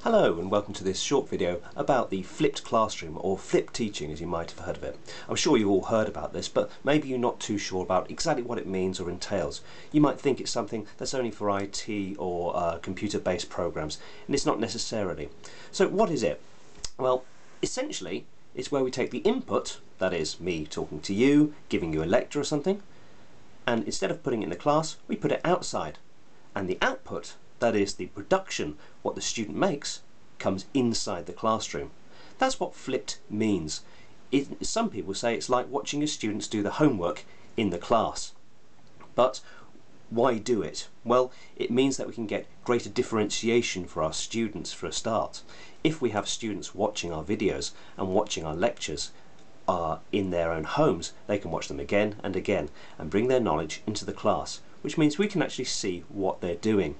Hello and welcome to this short video about the flipped classroom, or flipped teaching as you might have heard of it. I'm sure you've all heard about this, but maybe you're not too sure about exactly what it means or entails. You might think it's something that's only for IT or computer-based programs, and it's not necessarily. So what is it? Well, essentially it's where we take the input, that is me talking to you, giving you a lecture or something, and instead of putting it in the class, we put it outside. And the output, that is the production, what the student makes, comes inside the classroom. That's what flipped means. Some people say it's like watching your students do the homework in the class. But why do it? Well, it means that we can get greater differentiation for our students for a start. If we have students watching our videos and watching our lectures in their own homes, they can watch them again and again and bring their knowledge into the class, which means we can actually see what they're doing.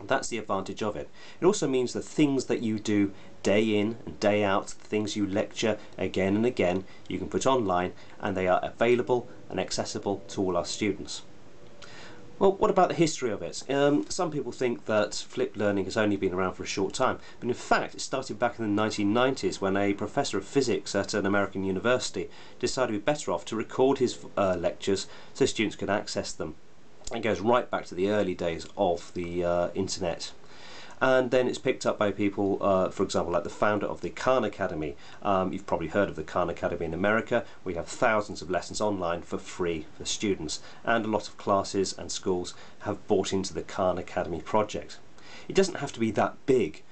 That's the advantage of it. It also means the things that you do day in and day out, the things you lecture again and again, you can put online and they are available and accessible to all our students. Well, what about the history of it? Some people think that flipped learning has only been around for a short time, but in fact it started back in the 1990s when a professor of physics at an American university decided it'd be better off to record his lectures so students could access them. It goes right back to the early days of the internet, and then it's picked up by people, for example, like the founder of the Khan Academy. You've probably heard of the Khan Academy in America. We have thousands of lessons online for free for students, and a lot of classes and schools have bought into the Khan Academy project. It doesn't have to be that big.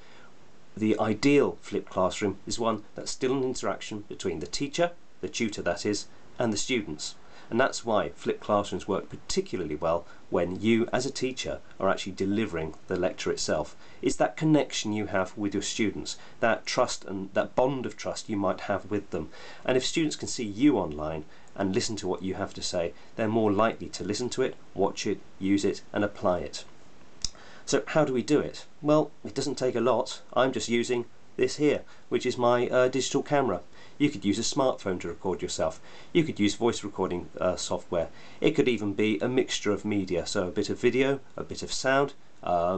The ideal flipped classroom is one that's still an interaction between the teacher, the tutor that is, and the students. And that's why flipped classrooms work particularly well when you as a teacher are actually delivering the lecture itself. It's that connection you have with your students, that trust and that bond of trust you might have with them. And if students can see you online and listen to what you have to say, they're more likely to listen to it, watch it, use it and apply it. So how do we do it? Well, it doesn't take a lot. I'm just using this here, which is my digital camera. You could use a smartphone to record yourself. You could use voice recording software. It could even be a mixture of media, so a bit of video, a bit of sound,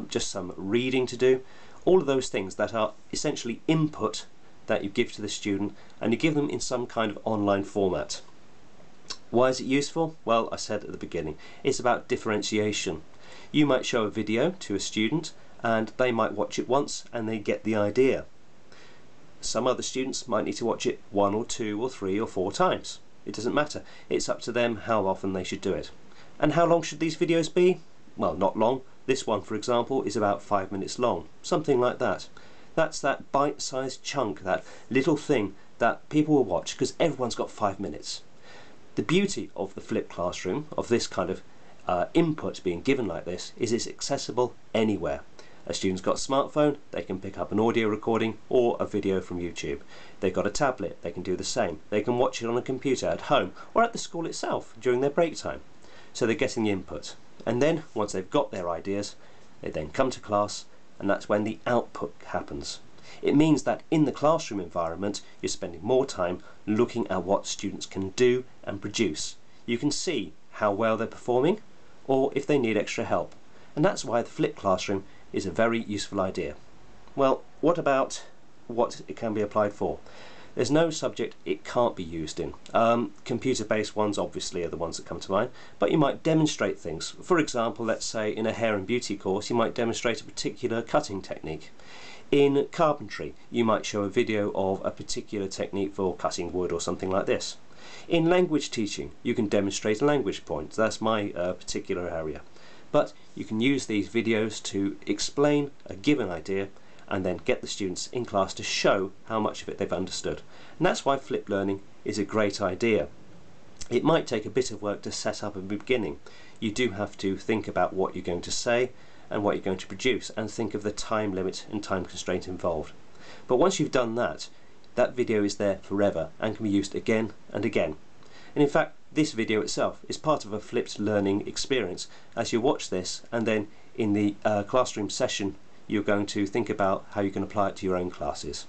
just some reading to do. All of those things that are essentially input that you give to the student, and you give them in some kind of online format. Why is it useful? Well, I said at the beginning, it's about differentiation. You might show a video to a student and they might watch it once and they get the idea. Some other students might need to watch it 1 or 2 or 3 or 4 times. It doesn't matter. It's up to them how often they should do it. And how long should these videos be? Well, not long. This one, for example, is about 5 minutes long. Something like that. That's that bite-sized chunk, that little thing that people will watch because everyone's got 5 minutes. The beauty of the flipped classroom, of this kind of input being given like this, is it's accessible anywhere. A student's got a smartphone, they can pick up an audio recording or a video from YouTube. They've got a tablet, they can do the same. They can watch it on a computer at home or at the school itself during their break time. So they're getting the input. And then, once they've got their ideas, they then come to class, and that's when the output happens. It means that in the classroom environment, you're spending more time looking at what students can do and produce. You can see how well they're performing, or if they need extra help. And that's why the flipped classroom is a very useful idea. Well, what about what it can be applied for? There's no subject it can't be used in. Computer-based ones obviously are the ones that come to mind, but you might demonstrate things. For example, let's say in a hair and beauty course you might demonstrate a particular cutting technique. In carpentry you might show a video of a particular technique for cutting wood or something like this. In language teaching you can demonstrate a language point. That's my particular area. But you can use these videos to explain a given idea and then get the students in class to show how much of it they've understood. And that's why flipped learning is a great idea. It might take a bit of work to set up at the beginning. You do have to think about what you're going to say and what you're going to produce, and think of the time limit and time constraint involved. But once you've done that, that video is there forever and can be used again and again. And in fact, this video itself is part of a flipped learning experience. As you watch this, and then in the classroom session you're going to think about how you can apply it to your own classes.